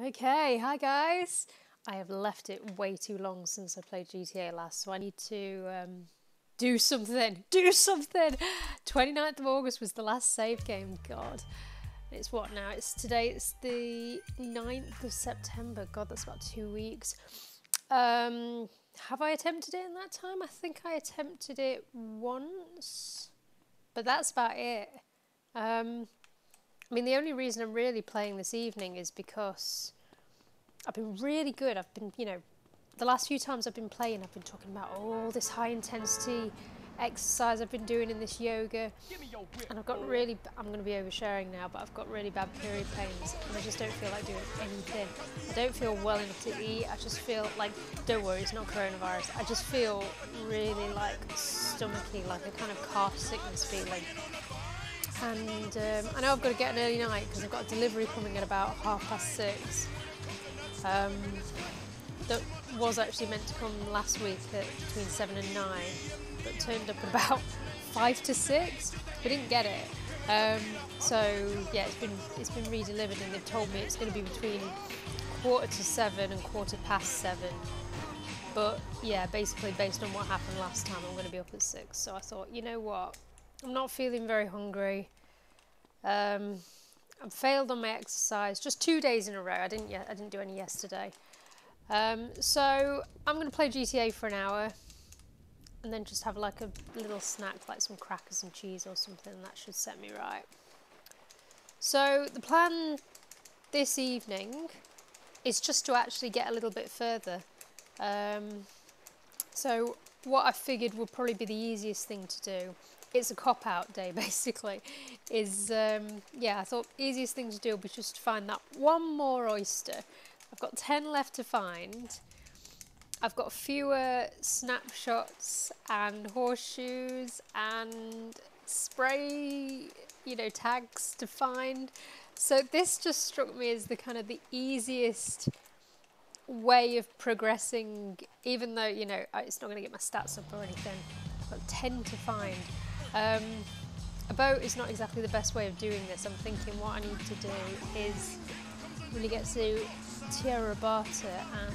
Okay, hi guys. I have left it way too long since I played GTA last, so I need to do something. Do something! 29th of August was the last save game, God. It's what now? It's the 9th of September. God, that's about 2 weeks. Have I attempted it in that time? I think I attempted it once, but that's about it. I mean, the only reason I'm really playing this evening is because I've been really good. I've been, the last few times I've been playing, I've been talking about all this high intensity exercise I've been doing in this yoga. And I've got really, I'm going to be oversharing now, but I've got really bad period pains and I just don't feel like doing anything. I don't feel well enough to eat. I just feel like, don't worry, it's not coronavirus. I just feel really like stomachy, like a kind of calf sickness feeling. And I know I've got to get an early night because I've got a delivery coming at about 6:30. That was actually meant to come last week at between 7 and 9, but turned up at about 5 to 6. We didn't get it. So yeah, it's been re-delivered, and they've told me it's going to be between 7:15 and 7:15. But yeah, basically based on what happened last time, I'm going to be up at 6. So I thought, you know what? I'm not feeling very hungry. I've failed on my exercise just 2 days in a row. I didn't do any yesterday. So I'm going to play GTA for an hour and then just have like a little snack, like some crackers and cheese or something. That should set me right. So the plan this evening is just to actually get a little bit further. So what I figured would probably be the easiest thing to do, it's a cop-out day basically, is, I thought easiest thing to do would be just to find that one more oyster. I've got 10 left to find. I've got fewer snapshots and horseshoes and spray, tags to find. So this just struck me as the kind of the easiest way of progressing, even though, it's not going to get my stats up or anything. I've got 10 to find. A boat is not exactly the best way of doing this. I'm thinking what I need to do is really get to Tierra Bata and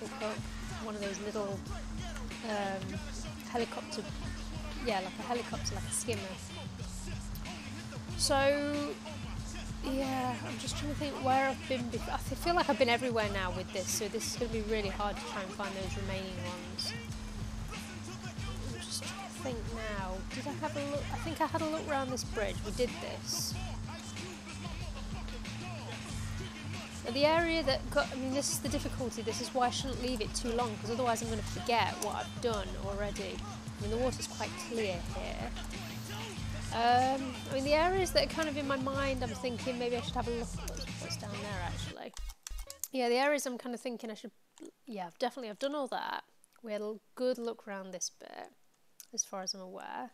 pick up one of those little helicopter, like a helicopter, like a skimmer. So yeah, I'm just trying to think where I've been before. I feel like I've been everywhere now with this, so this is going to be really hard to try and find those remaining ones. I'm just trying to think now. Did I have a look? I think I had a look around this bridge. We did this. Now the area that this is the difficulty. This is why I shouldn't leave it too long, because otherwise I'm going to forget what I've done already. The water's quite clear here. The areas that are kind of in my mind, I'm thinking maybe I should have a look at what's down there actually. Yeah, the areas I'm kind of thinking I should, I've done all that. We had a good look around this bit, as far as I'm aware.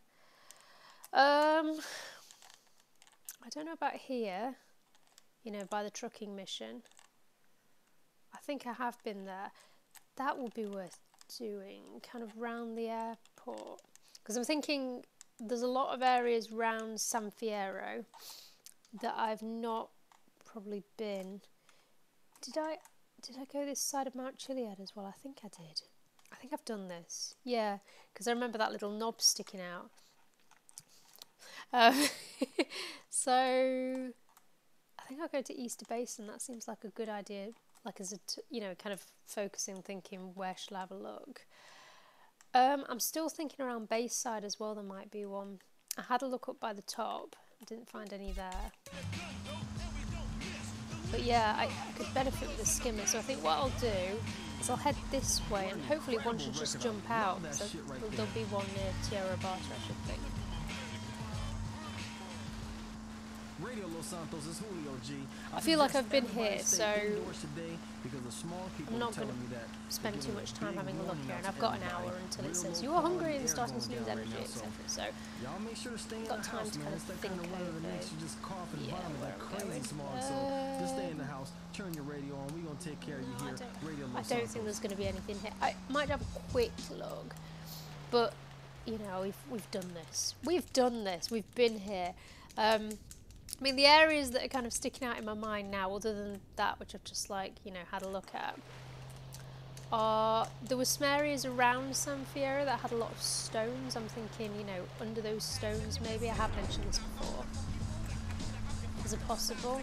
I don't know about here, by the trucking mission. I think I have been there. That would be worth doing, kind of round the airport. Because I'm thinking there's a lot of areas round San Fierro that I've not probably been. Did I go this side of Mount Chiliad as well? I think I did. I think I've done this. Yeah, because I remember that little knob sticking out. So I think I'll go to Easter Basin. That seems like a good idea. Like as a, kind of focusing, thinking where shall I have a look? I'm still thinking around Bayside as well, there might be one. I had a look up by the top, didn't find any there. But yeah, I could benefit with the skimmer, so I think what I'll do is I'll head this way and hopefully one should just jump out. So there'll be one near Tierra Bata, I should think. I feel like I've been here, so I'm not going to spend too much time having a look here, and I've got an hour until it says you are hungry and starting to lose energy, etc. So I've got time to kind of think over where I'm going. I don't think there's going to be anything here. I might have a quick look, but we've done this. We've done this. We've been here. I mean, the areas that are kind of sticking out in my mind now, other than that, which I've just like, you know, had a look at, there were some areas around San Fierro that had a lot of stones. I'm thinking, you know, under those stones maybe. I have mentioned this before. Is it possible?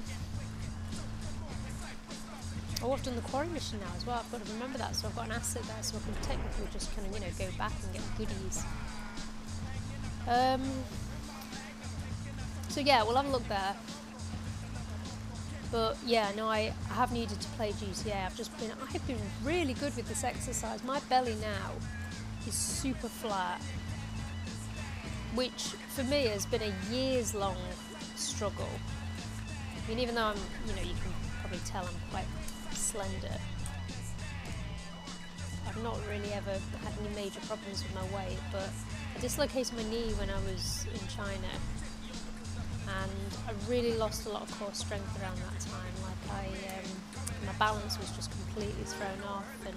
Oh, I've done the quarry mission now as well. I've got to remember that. So I've got an asset there, so I can technically just kind of, you know, go back and get goodies. So yeah, we'll have a look there. But yeah, no, I have needed to play GTA. I've been really good with this exercise. My belly now is super flat, which for me has been a years long struggle. I mean, even though I'm, you know, you can probably tell I'm quite slender, I've not really ever had any major problems with my weight, but I dislocated my knee when I was in China, and I really lost a lot of core strength around that time. Like my balance was just completely thrown off, and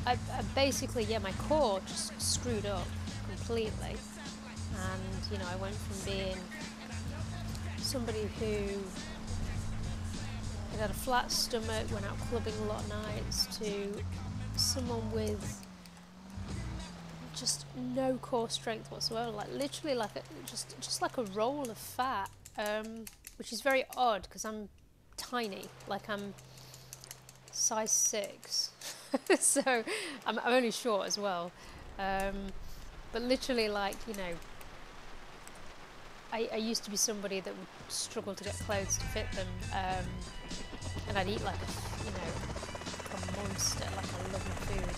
I basically, yeah, my core just screwed up completely. And you know, I went from being somebody who had a flat stomach, went out clubbing a lot of nights, to someone with just no core strength whatsoever, like literally like just like a roll of fat, which is very odd because I'm tiny, like I'm size 6, so I'm only short as well, but literally, like, you know, I used to be somebody that would struggle to get clothes to fit them, and I'd eat like a, you know, a monster, like I love my food.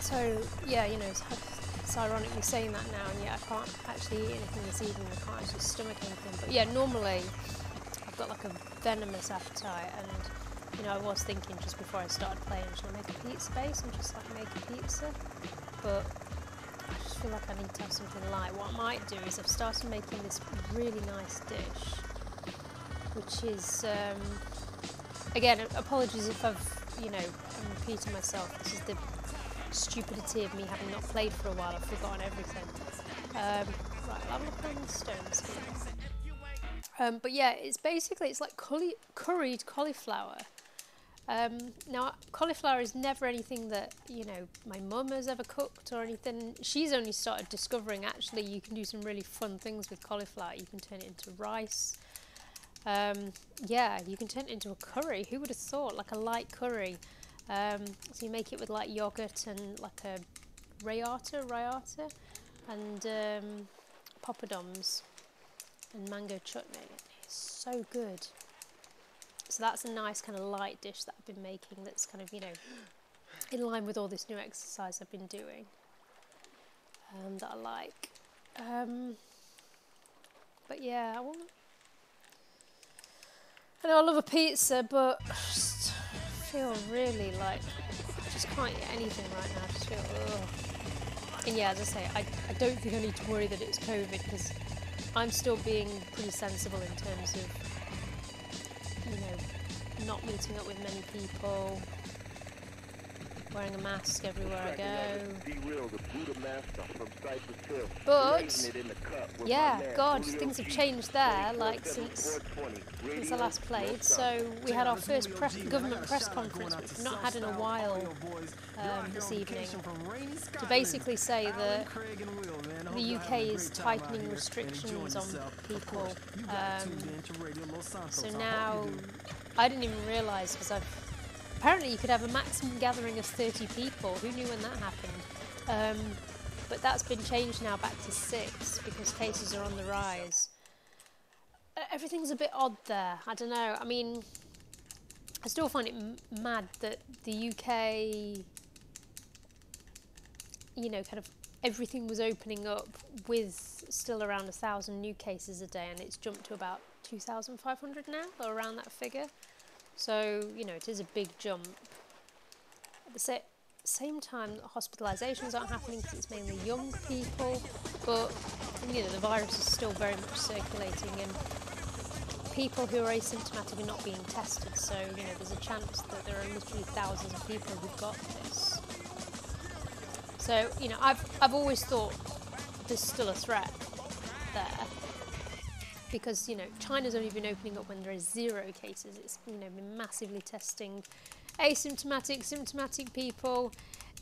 So yeah, you know, it's ironically saying that now, and yeah, I can't actually eat anything this evening. I can't actually stomach anything. But yeah, normally I've got like a venomous appetite, and you know, I was thinking just before I started playing, should I make a pizza base and just like make a pizza? But I just feel like I need to have something light. What I might do is I've started making this really nice dish, which is again, apologies if I'm repeating myself. This is the stupidity of me having not played for a while. I've forgotten everything. Right, I'll have a look on the stones here. But yeah, it's like curried cauliflower. Now, cauliflower is never anything that, you know, my mum has ever cooked or anything. She's only started discovering, actually, you can do some really fun things with cauliflower. You can turn it into rice. Yeah, you can turn it into a curry. Who would have thought? Like a light curry. So you make it with like yogurt and like a rayata, and poppadoms and mango chutney. It's so good. So that's a nice kind of light dish that I've been making that's kind of, you know, in line with all this new exercise I've been doing, that I like. But yeah, I know I love a pizza, but I just feel really like I just can't eat anything right now. I just feel, ugh. And yeah, as I say, I don't think I need to worry that it's COVID, because I'm still being pretty sensible in terms of, you know, not meeting up with many people, wearing a mask everywhere I go. But yeah, God, things have changed there, like since I last played. So we had our first government press conference, which we've not had in a while, this evening, to basically say that the UK is tightening restrictions on people. So now, I didn't even realise, because apparently you could have a maximum gathering of 30 people. Who knew when that happened? But that's been changed now back to 6 because cases are on the rise. Everything's a bit odd there. I don't know. I mean, I still find it mad that the UK, you know, kind of everything was opening up with still around 1,000 new cases a day, and it's jumped to about 2,500 now, or around that figure. So, you know, it is a big jump. At the same time, hospitalisations aren't happening because it's mainly young people, but, you know, the virus is still very much circulating, and people who are asymptomatic are not being tested. So, you know, there's a chance that there are literally thousands of people who've got this. So, you know, I've always thought there's still a threat there. Because, you know, China's only been opening up when there is 0 cases. It's, you know, been massively testing asymptomatic, symptomatic people,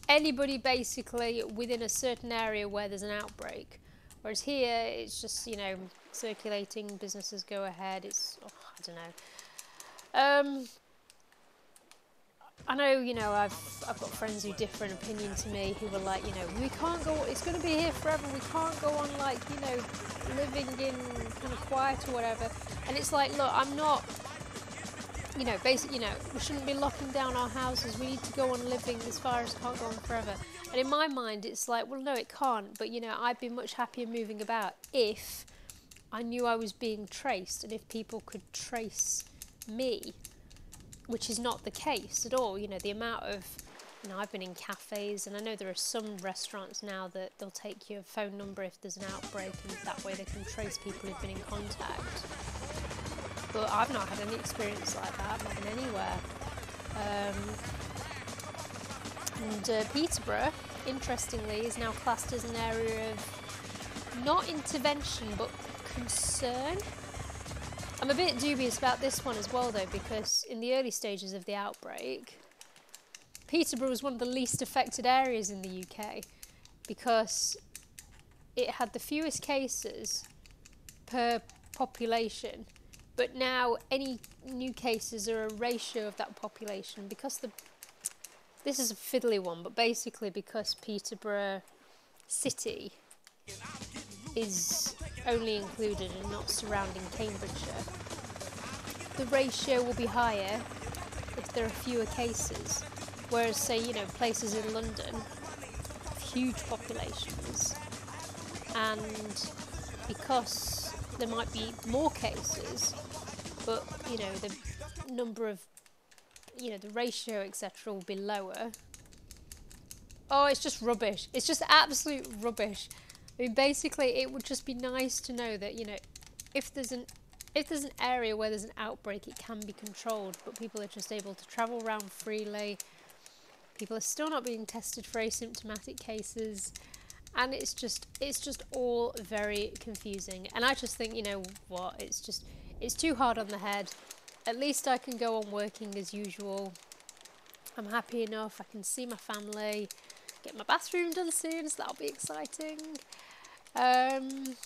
anybody basically within a certain area where there's an outbreak. Whereas here, it's just, you know, circulating, businesses go ahead, it's, oh, I don't know. I know, you know, I've got friends who differ in opinion to me who were like, you know, we can't go, it's going to be here forever, we can't go on, like, you know, living in kind of quiet or whatever. And it's like, look, I'm not, you know, basically, you know, we shouldn't be locking down our houses, we need to go on living, this virus can't go on forever. And in my mind, it's like, well, no, it can't, but, you know, I'd be much happier moving about if I knew I was being traced and if people could trace me, which is not the case at all. You know, the amount of, you know, I've been in cafes, and I know there are some restaurants now that they'll take your phone number if there's an outbreak, and that way they can trace people who've been in contact. But I've not had any experience like that, I've not been anywhere. Peterborough, interestingly, is now classed as an area of not intervention, but concern. I'm a bit dubious about this one as well, though, because in the early stages of the outbreak, Peterborough was one of the least affected areas in the UK because it had the fewest cases per population, but now any new cases are a ratio of that population because this is a fiddly one, but basically because Peterborough City is only included and not surrounding Cambridgeshire, the ratio will be higher if there are fewer cases. Whereas, say, you know, places in London have huge populations, and because there might be more cases, but, you know, the number of, you know, the ratio, etc., will be lower. Oh, it's just rubbish. It's just absolute rubbish. I mean, basically, it would just be nice to know that, you know, if there's an area where there's an outbreak, it can be controlled, but people are just able to travel around freely. People are still not being tested for asymptomatic cases, and it's just all very confusing. And I just think, you know what, it's too hard on the head. At least I can go on working as usual. I'm happy enough. I can see my family. Get my bathroom done soon, so that'll be exciting. DIY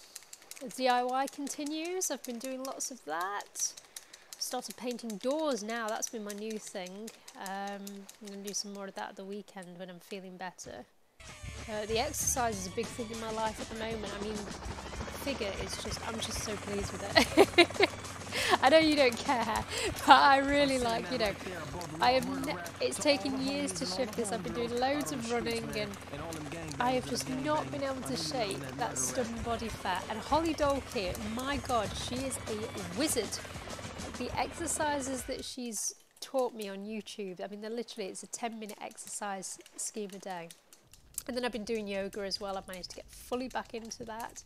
continues. I've been doing lots of that. Started painting doors now. That's been my new thing. I'm going to do some more of that at the weekend when I'm feeling better. The exercise is a big thing in my life at the moment. I mean, figure is just, I'm just so pleased with it. I know you don't care, but I really like, you know, it's taken years to shift this. I've been doing loads of running, and I have just not been able to shake that stubborn body fat. And Holly Dolke, my God, she is a wizard. The exercises that she's taught me on YouTube, I mean, they're literally, it's a 10-minute exercise scheme a day. And then I've been doing yoga as well. I've managed to get fully back into that.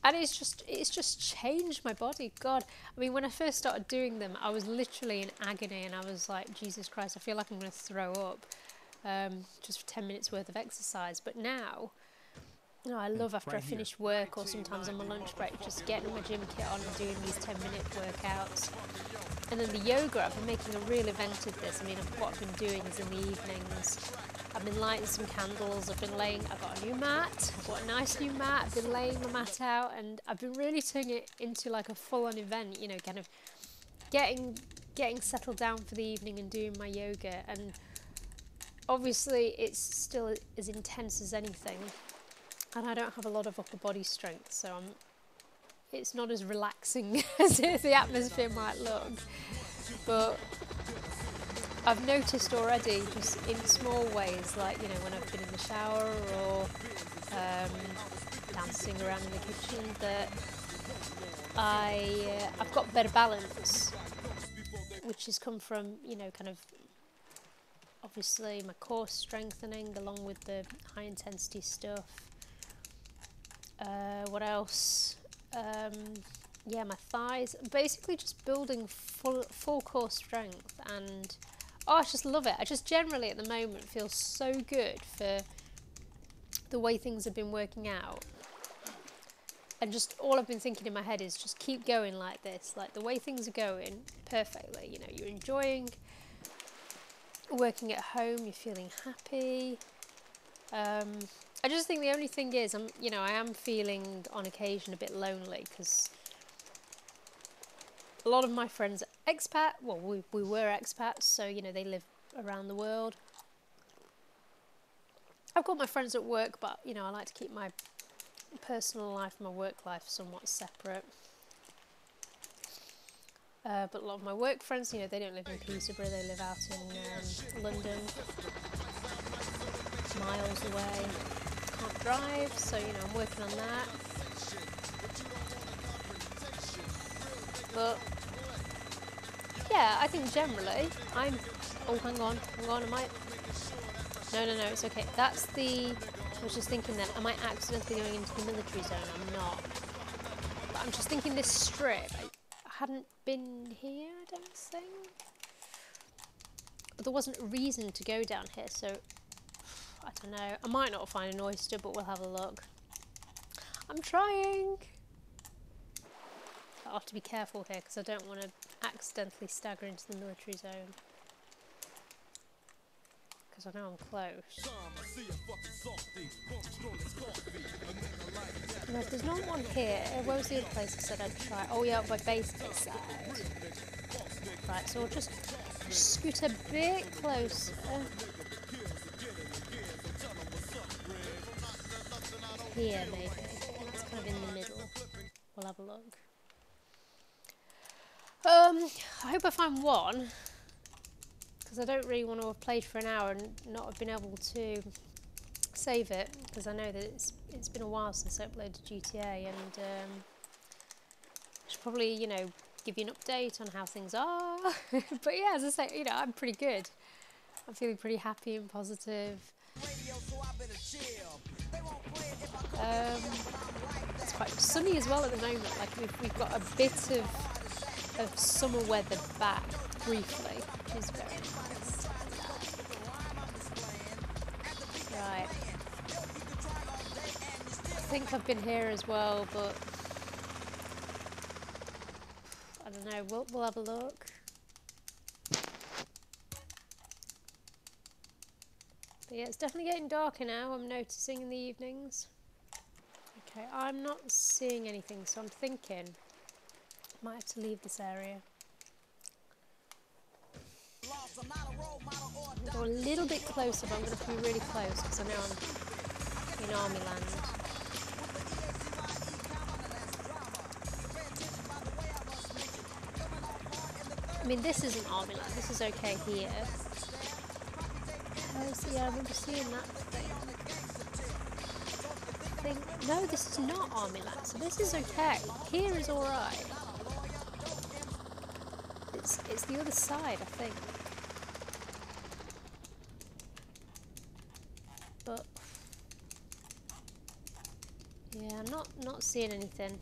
And it's just changed my body. God, I mean, when I first started doing them, I was literally in agony, and I was like, Jesus Christ, I feel like I'm going to throw up just for 10 minutes worth of exercise. But now, you know, I love after I finish work or sometimes on my lunch break, just getting my gym kit on and doing these 10-minute workouts. And then the yoga, I've been making a real event of this. I mean, what I've been doing is in the evenings, I've been lighting some candles, I've got a new mat, I've got a nice new mat, I've been laying the mat out, and I've been really turning it into like a full-on event, you know, kind of getting settled down for the evening and doing my yoga. And obviously it's still as intense as anything, and I don't have a lot of upper body strength, so it's not as relaxing as the atmosphere might look. But I've noticed already, just in small ways, like, you know, when I've been in the shower or dancing around in the kitchen, that I've got better balance, which has come from, you know, kind of obviously my core strengthening along with the high intensity stuff. What else? Yeah, my thighs. Basically just building full core strength, and oh, I just love it. I just generally at the moment feel so good for the way things have been working out. And just all I've been thinking in my head is just keep going like this, like the way things are going perfectly. You know, you're enjoying working at home, you're feeling happy. I just think the only thing is, I am feeling on occasion a bit lonely because a lot of my friends are expat. Well, we were expats, so you know they live around the world. I've got my friends at work, but you know I like to keep my personal life and my work life somewhat separate. But a lot of my work friends, you know, they don't live in Peterborough, they live out in London, miles away. Can't drive, so you know I'm working on that. But yeah, I think generally I'm. Oh, hang on, I might. No, it's okay. That's the. I was just thinking that am I accidentally going into the military zone? I'm not. But I'm just thinking this strip. I hadn't been here, I don't think. But there wasn't a reason to go down here, so I don't know. I might not find an oyster, but we'll have a look. I'm trying. I'll have to be careful here because I don't want to accidentally stagger into the military zone. Because I know I'm close. No, if there's not one here, where was the other place I said I'd try? Oh yeah, by base side. Right, so we'll just scoot a bit closer. Here maybe. That's kind of in the middle. We'll have a look. I hope I find one. Because I don't really want to have played for an hour and not have been able to save it, because I know that it's been a while since I uploaded GTA, and I should probably, you know, give you an update on how things are. But yeah, as I say, you know, I'm pretty good. I'm feeling pretty happy and positive. It's quite sunny as well at the moment. Like we've got a bit of summer weather back briefly, which is very nice. Right. I think I've been here as well, but I don't know. We'll have a look. But yeah, it's definitely getting darker now. I'm noticing in the evenings. Okay, I'm not seeing anything, so I'm thinking I might have to leave this area. I'll go a little bit closer, but I'm going to have to be really close because I know I'm in army land. I mean, this isn't army land. This is okay here. Oh, so yeah, I remember seeing that thing. No, this is not army land, so this is okay. Here is alright. It's the other side, I think. But yeah, I'm not seeing anything.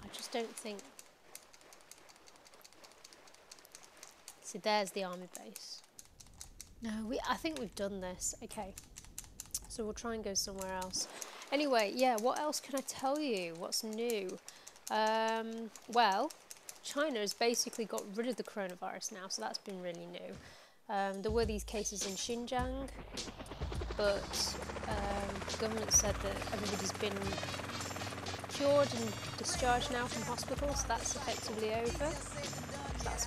I just don't think. See, there's the army base. No, I think we've done this. Okay. So we'll try and go somewhere else. Anyway, yeah, what else can I tell you? What's new? Well, China has basically got rid of the coronavirus now, so that's been really new. There were these cases in Xinjiang, but the government said that everybody's been cured and discharged now from hospital, so that's effectively over. So that's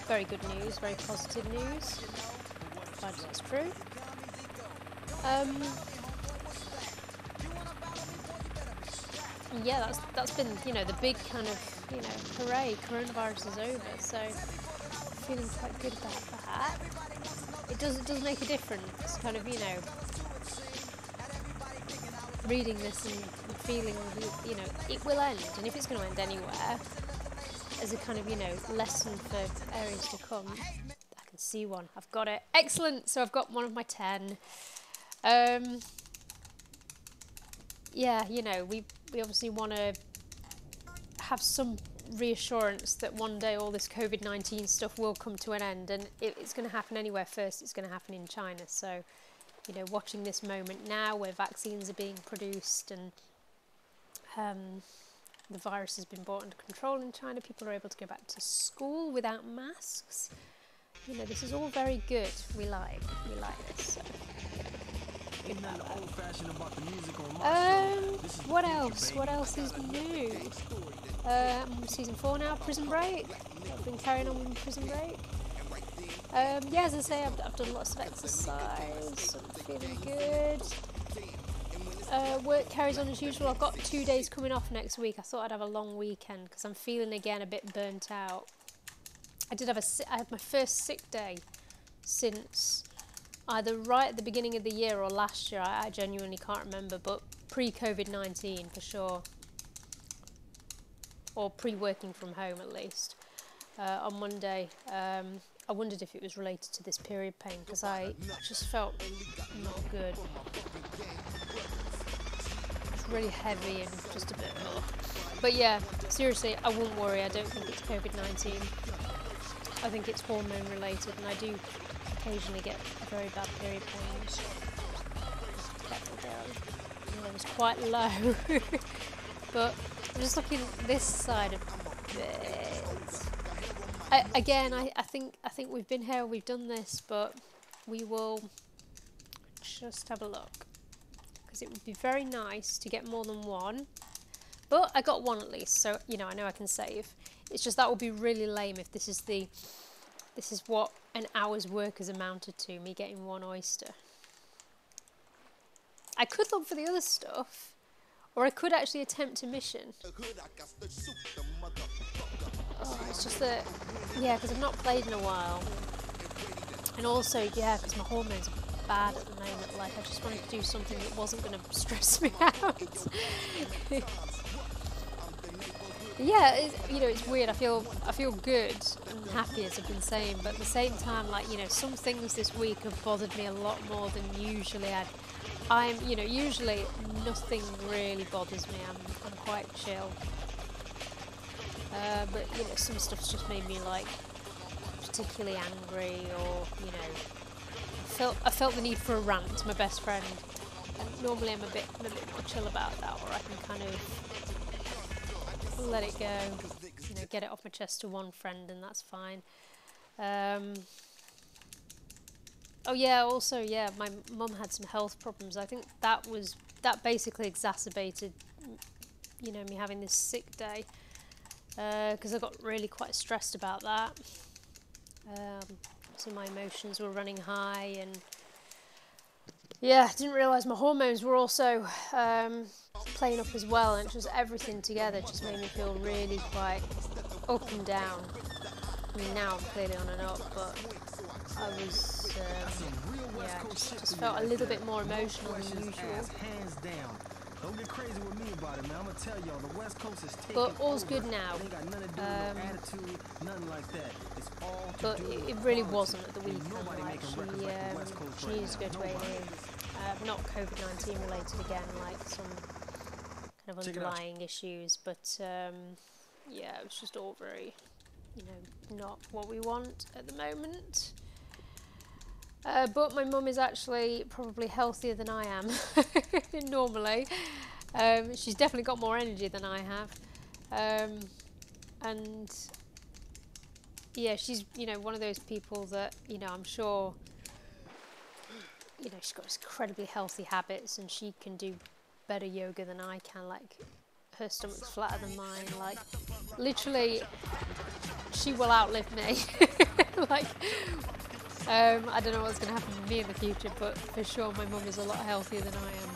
very good news, very positive news, provided it's true. Yeah, that's been, you know, the big kind of, you know, hooray, coronavirus is over, so feeling quite good about that. It does make a difference, kind of, you know, reading this and feeling, you know, it will end, and if it's going to end anywhere, as a kind of, you know, lesson for areas to come. I can see one. I've got it. Excellent. So I've got one of my 10. Yeah, you know, we obviously want to have some reassurance that one day all this COVID-19 stuff will come to an end, and it's going to happen anywhere. First, it's going to happen in China. So, you know, watching this moment now where vaccines are being produced and The virus has been brought under control in China. People are able to go back to school without masks. You know, this is all very good. We like this. So. What else? What else is new? Season 4 now, Prison Break. I've been carrying on with Prison Break. Yeah, as I say, I've done lots of exercise. I'm feeling good. Work carries on as usual. I've got 2 days coming off next week. I thought I'd have a long weekend because I'm feeling again a bit burnt out. I had my first sick day since either right at the beginning of the year or last year. I genuinely can't remember, but pre-COVID-19 for sure. Or pre-working from home at least. On Monday, I wondered if it was related to this period pain because I just felt not good. It's really heavy and just a bit But yeah, seriously, I wouldn't worry. I don't think it's COVID-19. I think it's hormone related, and I do occasionally get very bad period pains. It was quite low. But I'm just looking at this side of the bed. Again, I think we've been here, we've done this, but we will just have a look. Because it would be very nice to get more than one. But I got one at least, so you know, I know I can save. It's just that would be really lame if this is what an hour's work has amounted to, me getting one oyster. I could look for the other stuff, or I could actually attempt a mission. Oh, it's just that, yeah, because I've not played in a while. And also, yeah, because my hormones are bad at the moment. Like, I just wanted to do something that wasn't going to stress me out. Yeah, you know, it's weird. I feel good and happy, as I've been saying, but at the same time, like, you know, some things this week have bothered me a lot more than usually. You know, usually nothing really bothers me. I'm quite chill. But you know, some stuff's just made me like particularly angry, or you know, I felt the need for a rant to my best friend. And normally I'm a bit more chill about that, or I can kind of let it go, you know, get it off my chest to one friend, and that's fine. Oh yeah, also yeah, my mum had some health problems. I think that basically exacerbated, you know, me having this sick day, because I got really quite stressed about that. So my emotions were running high, and yeah, I didn't realise my hormones were also playing up as well, and just everything together just made me feel really quite up and down. I mean, now I'm clearly on and up, but I was, yeah, just felt a little bit more emotional than usual. Don't get crazy with me about it, man. I'm gonna tell y'all, the West Coast is taking But all's good now. Ain't got nothing to do with no attitude, nothing like that. It's all to But do it really wasn't at the weekend. Like, she needs to go to A&E. Not COVID-19 related again, like some kind of underlying issues. But yeah, it was just all very, you know, not what we want at the moment. But my mum is actually probably healthier than I am normally. She's definitely got more energy than I have. And yeah, she's, you know, one of those people that, you know, I'm sure, you know, she's got incredibly healthy habits, and she can do better yoga than I can. Like, her stomach's flatter than mine. Like, literally, she will outlive me. Like, I don't know what's going to happen to me in the future, but for sure my mum is a lot healthier than I am.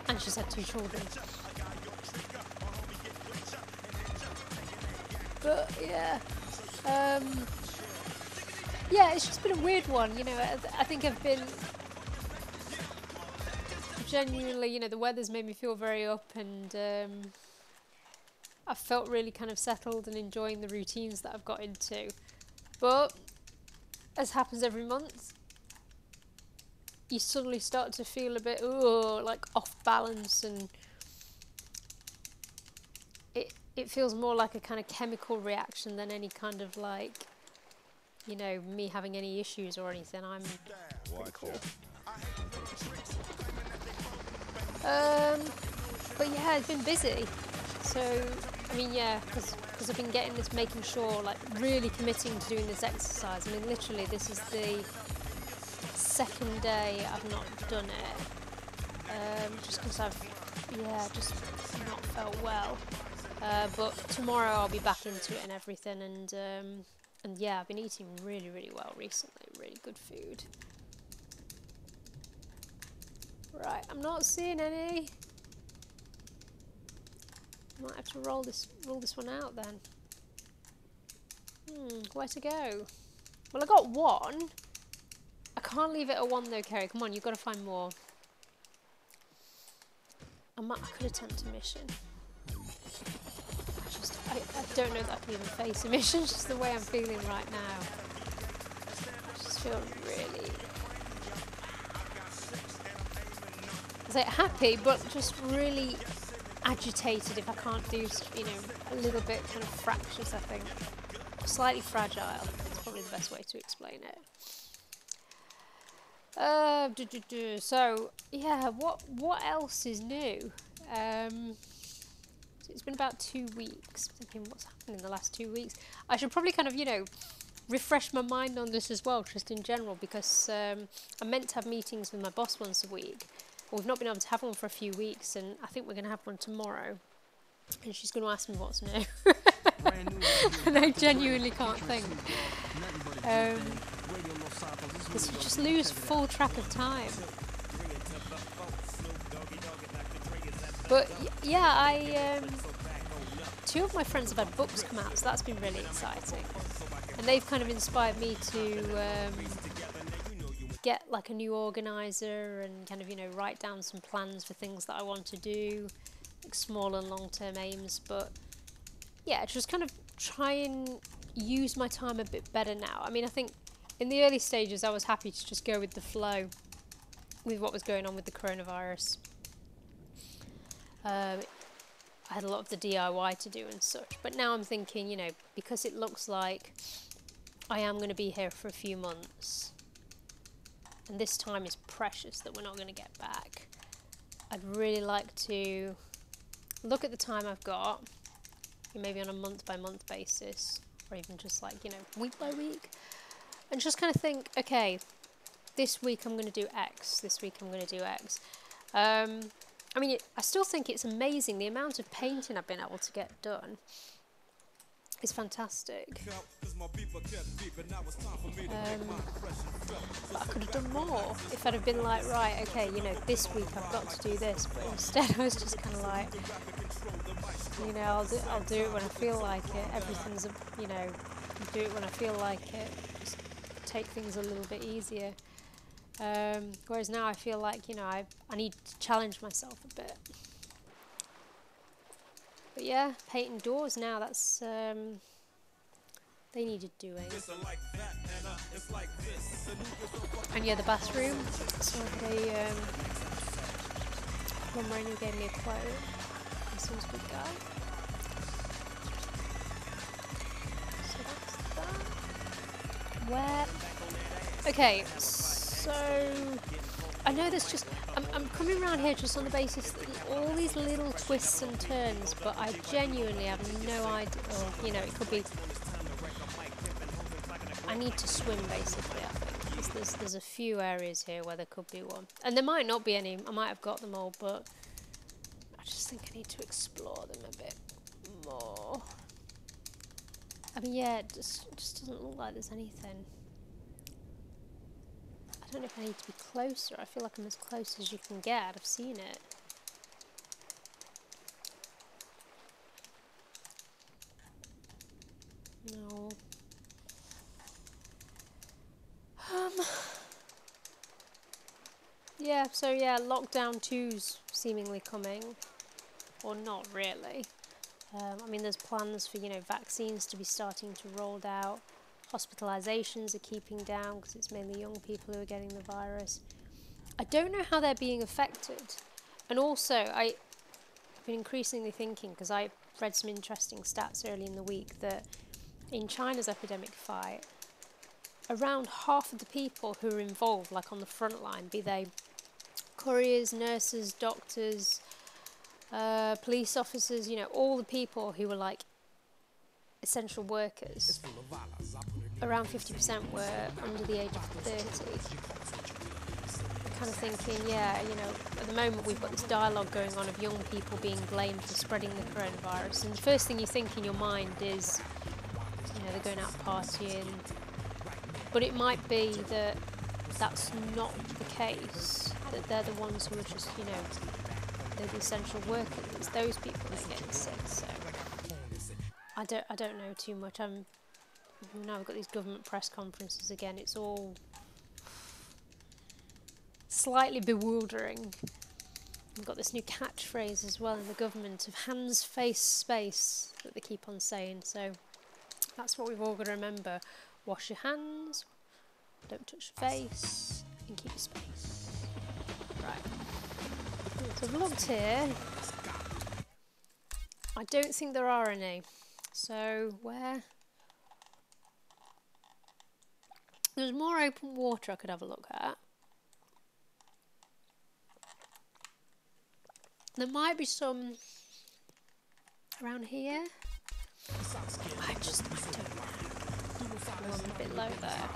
And she's had 2 children. But yeah, yeah, it's just been a weird one, you know. I think I've been genuinely, you know, the weather's made me feel very up, and I've felt really kind of settled and enjoying the routines that I've got into. But as happens every month, you suddenly start to feel a bit, like off balance, and it feels more like a kind of chemical reaction than any kind of, like, you know, me having any issues or anything. I'm pretty cool. But yeah, it's been busy. So, I mean, yeah, because I've been getting this, making sure, like, really committing to doing this exercise. I mean, literally, this is the second day I've not done it. Just because I've, yeah, just not felt well. But tomorrow I'll be back into it and everything. And yeah, I've been eating really, really well recently. Really good food. Right, I'm not seeing any. Might have to roll this one out then. Where to go? Well, I got one. I can't leave it at one though, Kerry. Come on, you've got to find more. I could attempt a mission. I don't know that I can even face a mission, just the way I'm feeling right now. I just feel really... I say happy, but just really agitated if I can't do, you know, a little bit kind of fractious, I think. Slightly fragile. That's probably the best way to explain it. So, yeah, what else is new? So it's been about 2 weeks. I'm thinking, what's happened in the last 2 weeks? I should probably kind of, you know, refresh my mind on this as well, just in general, because I'm meant to have meetings with my boss once a week. But we've not been able to have one for a few weeks, and I think we're going to have one tomorrow. And she's going to ask me what's new. And I genuinely can't think. Because you just lose full track of time. But yeah, two of my friends have had books come out, so that's been really exciting. And they've kind of inspired me to get like a new organiser and kind of, you know, write down some plans for things that I want to do, like small and long-term aims. But yeah, just kind of try and use my time a bit better now. I mean, I think in the early stages I was happy to just go with the flow with what was going on with the coronavirus. I had a lot of the DIY to do and such, but now I'm thinking, you know, because it looks like I am going to be here for a few months, and this time is precious that we're not going to get back, I'd really like to look at the time I've got, maybe on a month-by-month basis, or even just like, you know, week-by-week, and just kind of think, okay, this week I'm going to do X, this week I'm going to do X. I mean, I still think it's amazing the amount of painting I've been able to get done. It's fantastic. But I could have done more if I'd have been like, right, okay, you know, this week I've got to do this. But instead I was just kind of like, you know, I'll do it when I feel like it. Everything's, you know, do it when I feel like it. Just take things a little bit easier. Whereas now I feel like, you know, I need to challenge myself a bit. But yeah, painting doors now, that's, they needed doing. And yeah, the bathroom, so I had a plumber who gave me a quote. He seems a good guy. So that's that. Where? Okay, so I know there's just, I'm coming around here just on the basis that all these little twists and turns, but I genuinely have no idea, or, you know, it could be, I need to swim basically, I think, because there's a few areas here where there could be one, and there might not be any, I might have got them all, but I just think I need to explore them a bit more. I mean, yeah, it just doesn't look like there's anything. I don't know if I need to be closer. I feel like I'm as close as you can get. I've seen it. No. Yeah, so yeah, lockdown 2's seemingly coming. Or not really. I mean, there's plans for, you know, vaccines to be starting to roll out. Hospitalisations are keeping down because it's mainly young people who are getting the virus. I don't know how they're being affected. And also, I've been increasingly thinking, because I read some interesting stats early in the week, that in China's epidemic fight, around half of the people who are involved, like on the front line, be they couriers, nurses, doctors, police officers, you know, all the people who were like essential workers. Around 50% were under the age of 30. Kind of thinking, yeah, you know, at the moment we've got this dialogue going on of young people being blamed for spreading the coronavirus, and the first thing you think in your mind is, you know, they're going out partying, but it might be that that's not the case, that they're the ones who are just, you know, they're the essential workers, it's those people that are getting sick. So I don't know too much. Now we've got these government press conferences again, it's all slightly bewildering. We've got this new catchphrase as well in the government of hands, face, space that they keep on saying, so that's what we've all got to remember. Wash your hands, don't touch your face, and keep your space. Right, so I've looked here. I don't think there are any, so where? There's more open water I could have a look at. There might be some around here. I don't know. I'm a bit low there.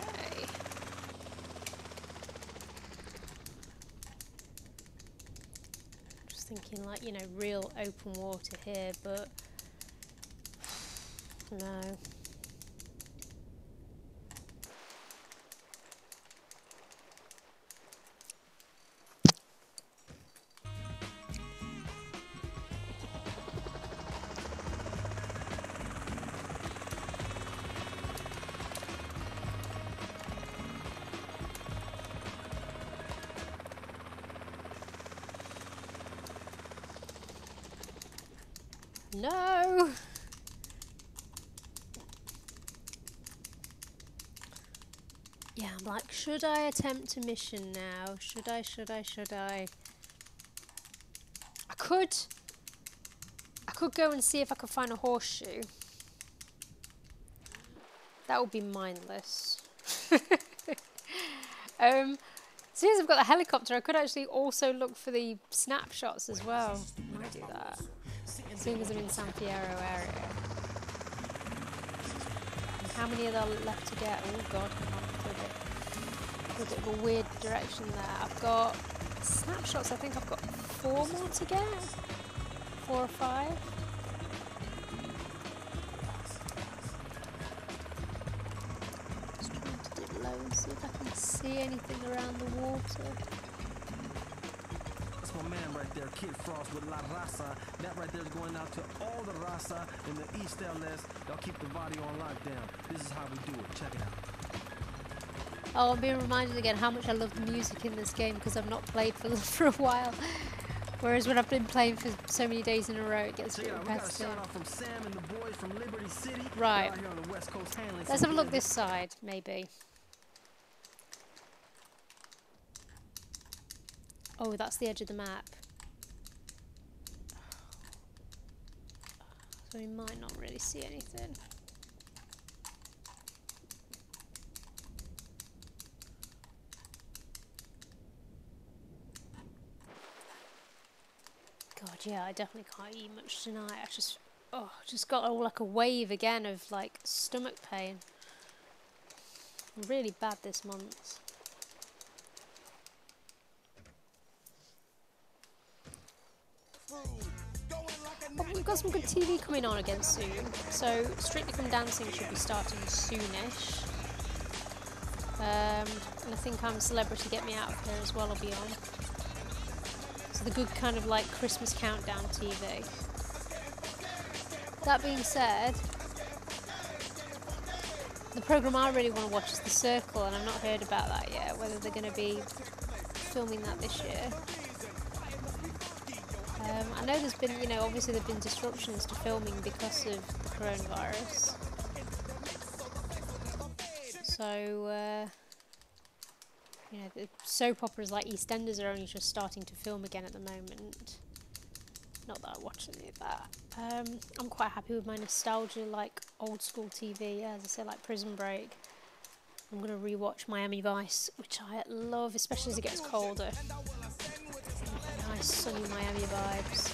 Okay. Just thinking like, you know, real open water here, but no. No! Yeah, I'm like, should I attempt a mission now? Should I? I could go and see if I could find a horseshoe. That would be mindless. Since I've got the helicopter, I could actually also look for the snapshots as well. I might do that. Seeing as I'm in San Fierro area. And how many are there left to get? Oh god, hang on. A bit of a weird direction there. I've got snapshots, I think I've got 4 more to get. 4 or 5. Just trying to dip low and see if I can see anything around the water. That's my man right there, Kid Frost with La Raza. That right there is going out to all the Raza in the East LS. Y'all keep the body on lockdown. This is how we do it. Check it out. Oh, I'm being reminded again how much I love the music in this game because I've not played for a while. Whereas when I've been playing for so many days in a row, it gets a bit repetitive. We got a shout out from Sam and the boys from Liberty City. Right. Here on the West Coast handling. Let's have a look this side, maybe. Oh, that's the edge of the map. So we might not really see anything. God, yeah, I definitely can't eat much tonight. I just got like a wave again of like stomach pain. Really bad this month. Oh, we've got some good TV coming on again soon. So Strictly Come Dancing should be starting soonish. And I think I'm Celebrity Get Me Out of Here as well will be on. The good kind of like Christmas countdown TV. That being said, the programme I really want to watch is The Circle, and I've not heard about that yet, whether they're going to be filming that this year. I know there's been, you know, obviously there have been disruptions to filming because of the coronavirus. So, you know, the soap operas like EastEnders are only just starting to film again at the moment. Not that I watch any of that. I'm quite happy with my nostalgia, like old school TV, as I say, like Prison Break. I'm going to rewatch Miami Vice, which I love, especially as it gets colder. Nice sunny Miami vibes.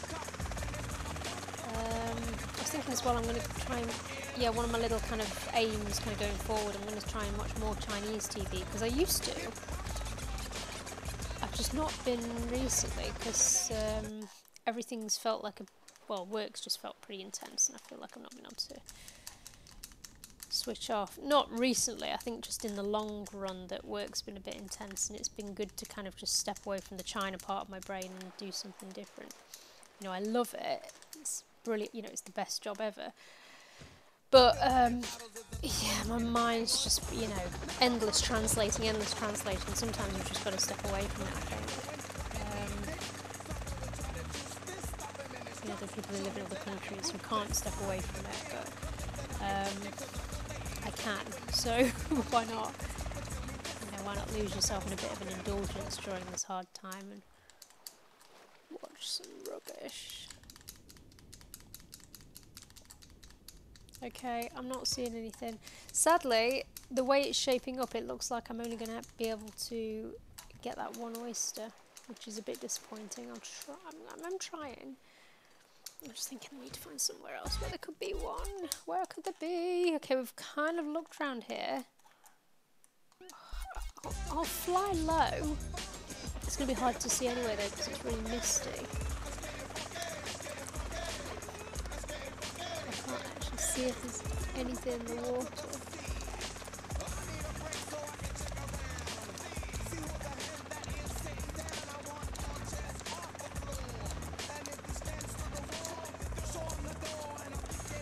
I was thinking as well, I'm going to try and, one of my little kind of aims kind of going forward, I'm going to try and watch more Chinese TV, because I used to. I've just not been recently, because everything's felt like work's just felt pretty intense, and I feel like I've not been able to switch off. Not recently, I think just in the long run that work's been a bit intense, and it's been good to kind of just step away from the China part of my brain and do something different. You know, I love it. It's brilliant. You know, it's the best job ever. But, my mind's just, endless translating. Sometimes you've just got to step away from it, I think. There are people who live in other countries who can't step away from it, but I can, so why not? Why not lose yourself in a bit of an indulgence during this hard time and watch some rubbish. Okay, I'm not seeing anything. Sadly, the way it's shaping up, it looks like I'm only going to be able to get that one oyster, which is a bit disappointing. I'm trying. I'm just thinking I need to find somewhere else where there could be one. Where could there be? Okay, we've kind of looked around here. I'll fly low. It's going to be hard to see anyway though, because it's really misty. I can't actually see if there's anything in the water.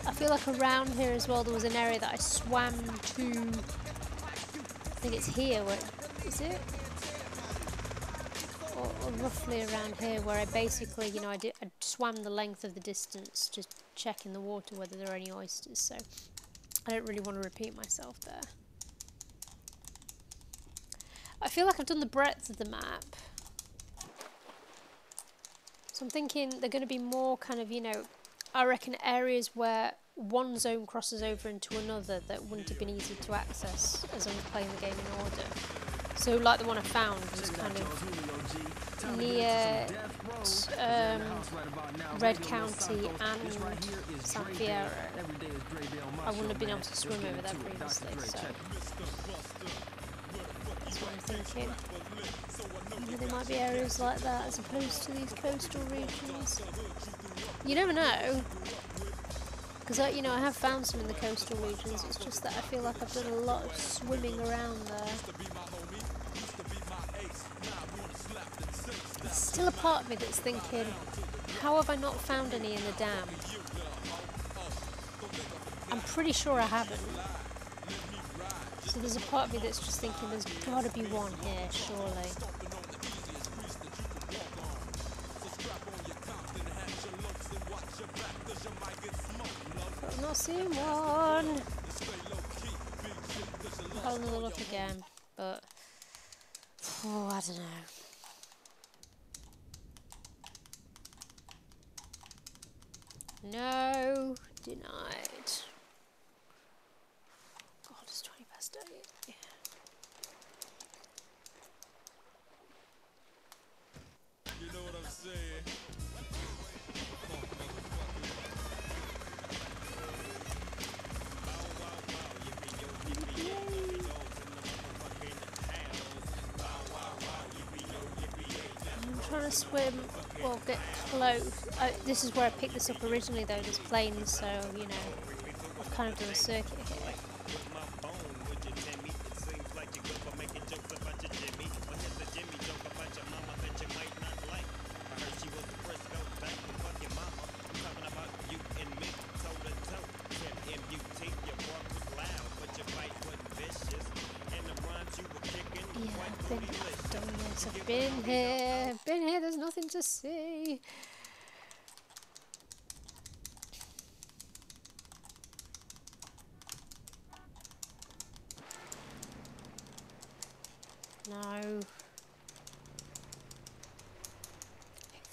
I feel like around here as well there was an area that I swam to. I think it's here. Where is it? Or roughly around here, where I basically, I swam the length of the distance, just checking the water whether there are any oysters. So I don't really want to repeat myself there. I feel like I've done the breadth of the map. So I'm thinking they're going to be more kind of, I reckon areas where one zone crosses over into another that wouldn't have been easy to access as I was playing the game in order. So like the one I found was kind of near Red County and San Fierro. I wouldn't have been able to swim over there previously, so that's what I'm thinking. Maybe there might be areas like that as opposed to these coastal regions. You never know, because I have found some in the coastal regions. It's just that I feel like I've done a lot of swimming around there. There's still a part of me that's thinking, how have I not found any in the dam? I'm pretty sure I haven't. So there's a part of me that's just thinking there's got to be one here, surely. But I'm not seeing one. I'll have another look again, but I don't know. No, denied. God, it's 20 past 8. Yeah. You know what I'm saying? I'm trying to swim, well, get close. This is where I picked this up originally though, this plane, so, I've kind of done a circuit here. I've been here, there's nothing to see. No.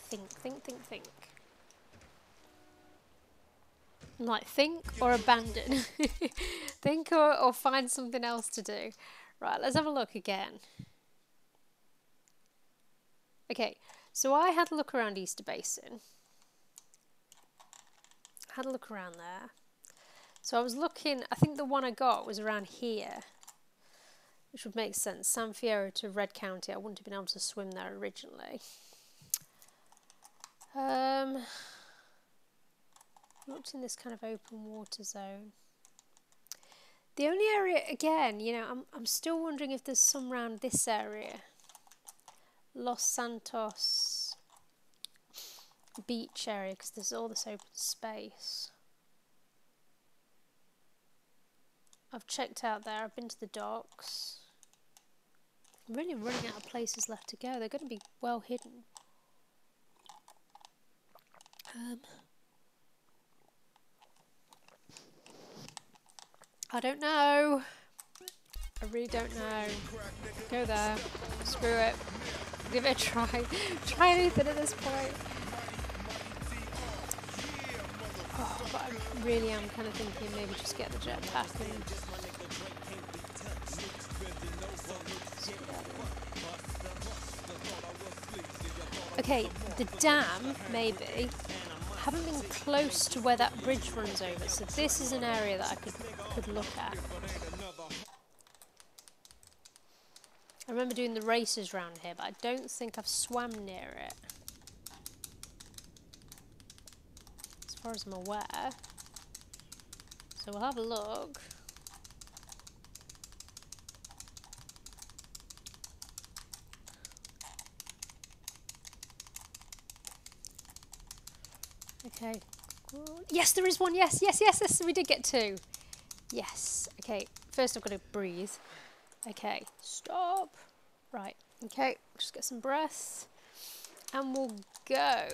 Think. Like, think or abandon. Think or find something else to do. Right, let's have a look again. Okay, so I had a look around Easter Basin. Had a look around there. So I was looking, I think the one I got was around here, which would make sense. San Fierro to Red County. I wouldn't have been able to swim there originally. Looked in this kind of open water zone. The only area, again, you know, I'm still wondering if there's some around this area. Los Santos beach area, because there's all this open space. I've checked out there, I've been to the docks. I'm really running out of places left to go. They're going to be well hidden. I don't know. I really don't know. Go there. Screw it. Give it a try. Try anything at this point. Oh, but I really am kind of thinking maybe just get the jetpack and... Okay, the dam, maybe. Haven't been close to where that bridge runs over, so this is an area that I could look at. I remember doing the races round here, but I don't think I've swam near it. As far as I'm aware. So we'll have a look. Okay. Yes, there is one. Yes, yes, yes, yes. We did get two. Yes. Okay. First I've got to breathe. Okay. Stop. Right. Okay. Just get some breath. And we'll go.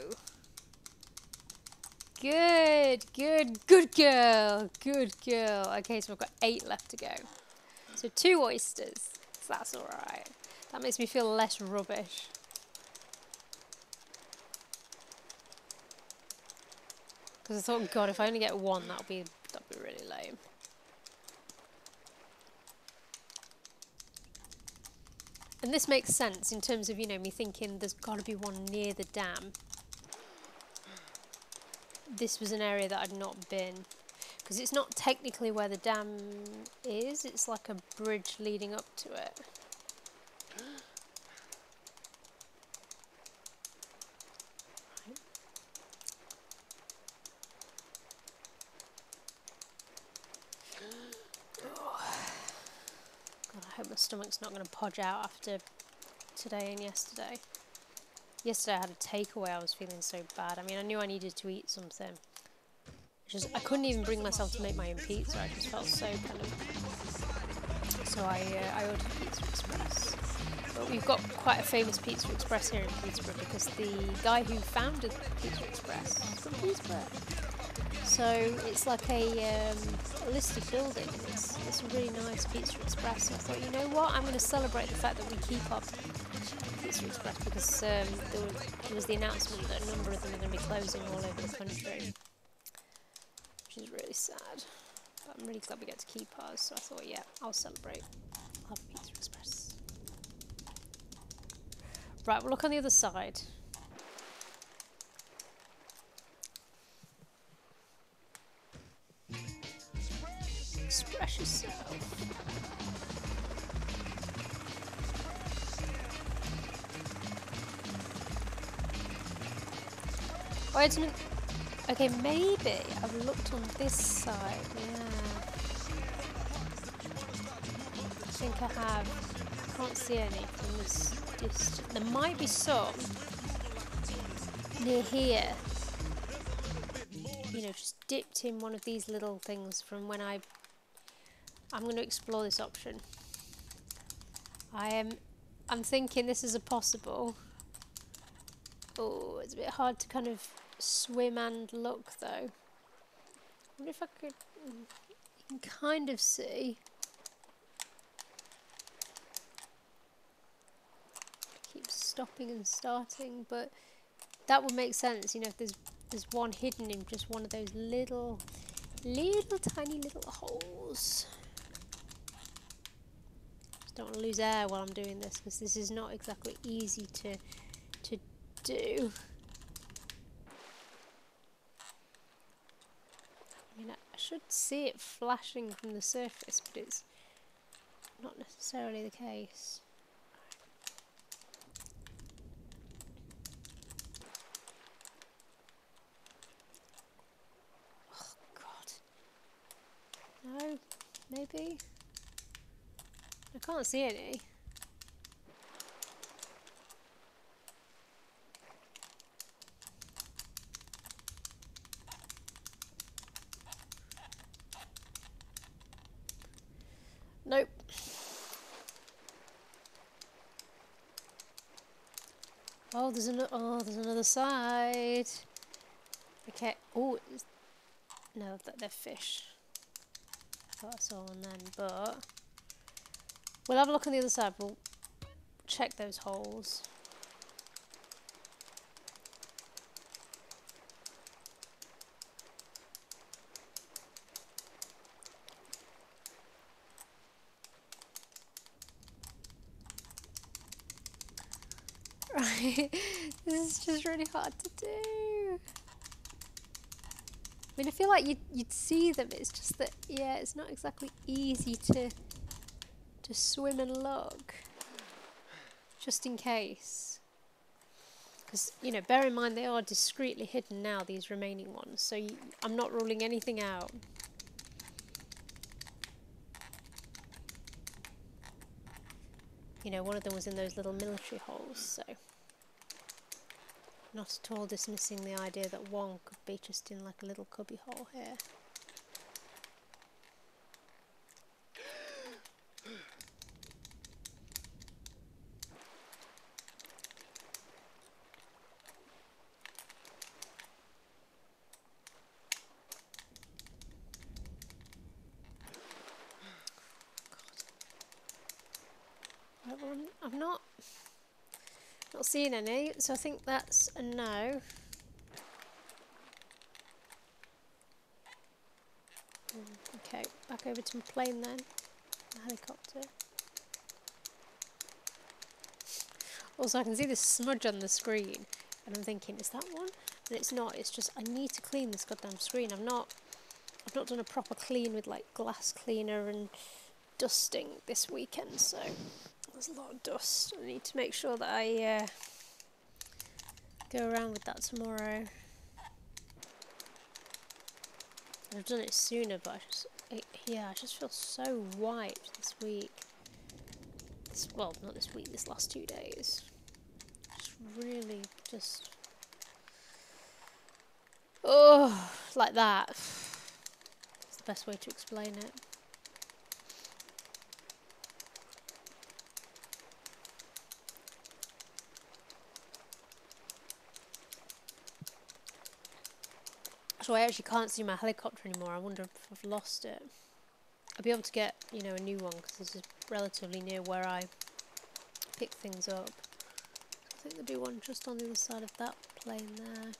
Good. Good. Good girl. Good girl. Okay, so we've got 8 left to go. So 2 oysters. So that's alright. That makes me feel less rubbish. Because I thought, God, if I only get 1, that'd be really lame. And this makes sense in terms of, you know, me thinking there's got to be one near the dam. This was an area that I'd not been. Because it's not technically where the dam is, it's like a bridge leading up to it. I hope my stomach's not going to podge out after today and yesterday. Yesterday I had a takeaway, I was feeling so bad. I mean, I knew I needed to eat something. I couldn't even bring myself to make my own pizza. I just felt so kind of... So I ordered Pizza Express. But we've got quite a famous Pizza Express here in Peterborough because the guy who founded Pizza Express is from Peterborough. So it's like a listed building. It's a really nice Pizza Express. So I thought, you know what, I'm going to celebrate the fact that we keep up Pizza Express because there was the announcement that a number of them are going to be closing all over the country, which is really sad. But I'm really glad we get to keep ours. So I thought, yeah, I'll celebrate. I'll have Pizza Express. Right, we'll look on the other side. Express yourself. Wait a minute. Okay, maybe I've looked on this side. Yeah. I think I have. I can't see any from this distance. There might be some near here. You know, just dipped in one of these little things from when I'm going to explore this option. I'm thinking this is a possible. Oh, it's a bit hard to kind of swim and look though. I wonder if I could. You can kind of see. Keeps stopping and starting, but that would make sense. You know, if there's one hidden in just one of those little. Little tiny little holes. Just don't want to lose air while I'm doing this, because this is not exactly easy to do. I mean, I should see it flashing from the surface, but it's not necessarily the case. Oh God. No, maybe? I can't see any. Nope. Oh, there's another side. Okay. Oh, no, they're fish. I thought I saw one then, but we'll have a look on the other side. We'll check those holes. Right, this is just really hard to do. I mean, I feel like you'd see them. It's just that, yeah, it's not exactly easy to swim and look, just in case. Because, you know, bear in mind they are discreetly hidden now, these remaining ones. So I'm not ruling anything out. You know, one of them was in those little military holes, so not at all dismissing the idea that one could be just in like a little cubby hole here. Right, well, I'm not seeing any, so I think that's a no. Okay, back over to my plane then, the helicopter. Also, I can see this smudge on the screen, and I'm thinking, is that one? And it's not. It's just I need to clean this goddamn screen. I've not done a proper clean with like glass cleaner and dusting this weekend, so there's a lot of dust. I need to make sure that I go around with that tomorrow. I've done it sooner, but I just feel so wiped this week. Well, not this week, this last 2 days. Just really, oh, like that. It's the best way to explain it. So I actually can't see my helicopter anymore. I wonder if I've lost it. I'll be able to get, you know, a new one because this is relatively near where I pick things up. I think there'll be one just on the other side of that plane there.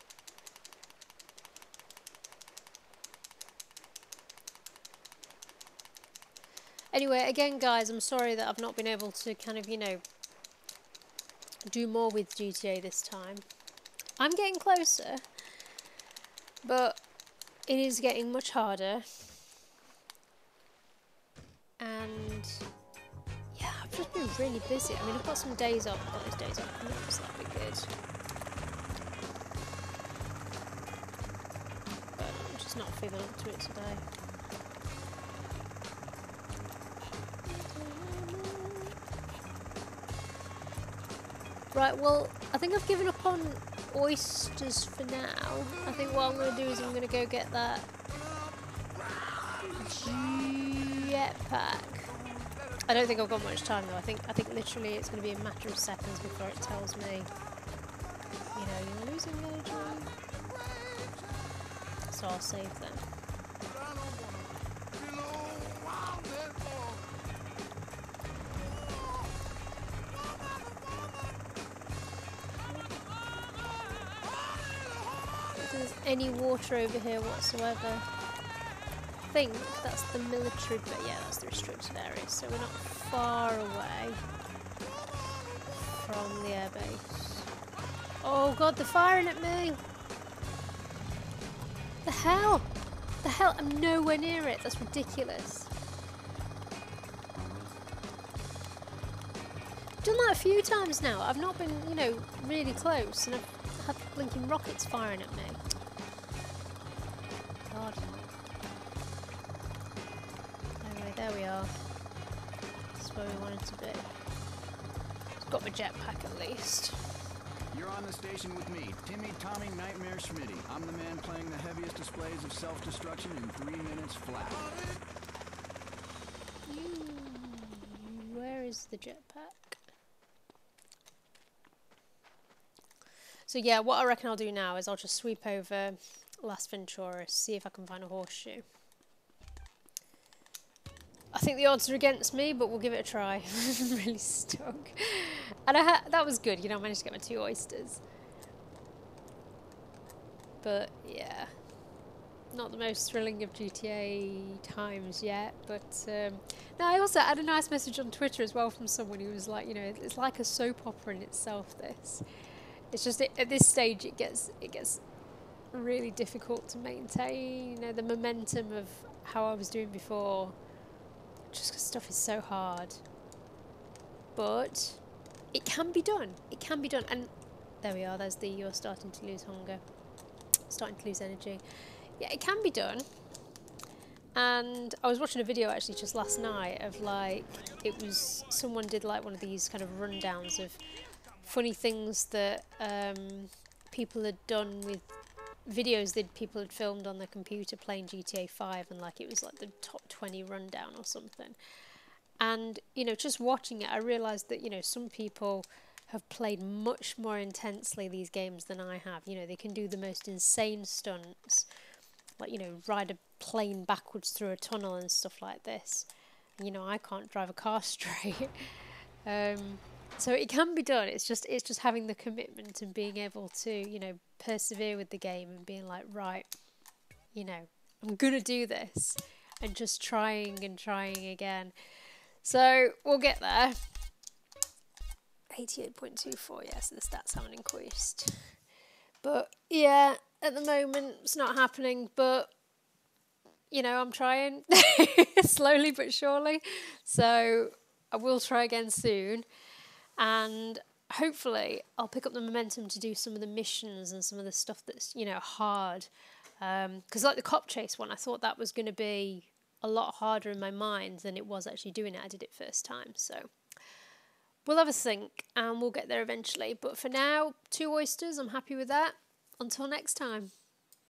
Anyway, again guys, I'm sorry that I've not been able to kind of, you know, do more with GTA this time. I'm getting closer, but it is getting much harder. And yeah, I've just been really busy. I mean, I've got some days off. I've got those days off coming up, so that'll be good. But I'm just not feeling up to it today. Right, well, I think I've given up on oysters for now. I think what I'm going to do is I'm going to go get that jetpack. I don't think I've got much time though. I think literally it's going to be a matter of seconds before it tells me, you know, you're losing energy. So I'll save them. If there's any water over here whatsoever. think that's the military, but yeah, that's the restricted area, so we're not far away from the airbase. Oh god, they're firing at me! The hell? The hell? I'm nowhere near it. That's ridiculous. I've done that a few times now. I've not been, you know, really close, and I've had blinking rockets firing at me. God. Anyway, there we are. That's where we wanted to be. Got my jetpack at least. You're on the station with me, Timmy Tommy Nightmare Schmitty. I'm the man playing the heaviest displays of self-destruction in 3 minutes flat. Where is the jetpack? So yeah, what I reckon I'll do now is I'll just sweep over Las Venturas, see if I can find a horseshoe. I think the odds are against me, but we'll give it a try. I'm really stuck. And that was good, you know, I managed to get my 2 oysters. But yeah, not the most thrilling of GTA times yet, but no, I also had a nice message on Twitter as well from someone who was like, you know, it's like a soap opera in itself, this. It's just at this stage it gets really difficult to maintain, you know, the momentum of how I was doing before, just because stuff is so hard. But it can be done. It can be done. And there we are. There's the you're starting to lose hunger. Starting to lose energy. Yeah, it can be done. And I was watching a video actually just last night of like, it was, someone did like one of these kind of rundowns of funny things that people had done with videos that people had filmed on their computer playing GTA 5, and like it was like the top 20 rundown or something. And, you know, just watching it, I realised that, you know, some people have played much more intensely these games than I have. You know, they can do the most insane stunts, like, you know, ride a plane backwards through a tunnel and stuff like this. And, you know, I can't drive a car straight. So it can be done. It's just having the commitment and being able to, you know, persevere with the game and being like, right, you know, I'm going to do this, and just trying and trying again. So we'll get there. 88.24, yes, the stats haven't increased. But yeah, at the moment it's not happening, but you know, I'm trying slowly but surely. So I will try again soon, and hopefully I'll pick up the momentum to do some of the missions and some of the stuff that's, you know, hard. Because like the cop chase one, I thought that was going to be a lot harder in my mind than it was actually doing it. I did it first time, so we'll have a think and we'll get there eventually. But for now, 2 oysters, I'm happy with that. Until next time.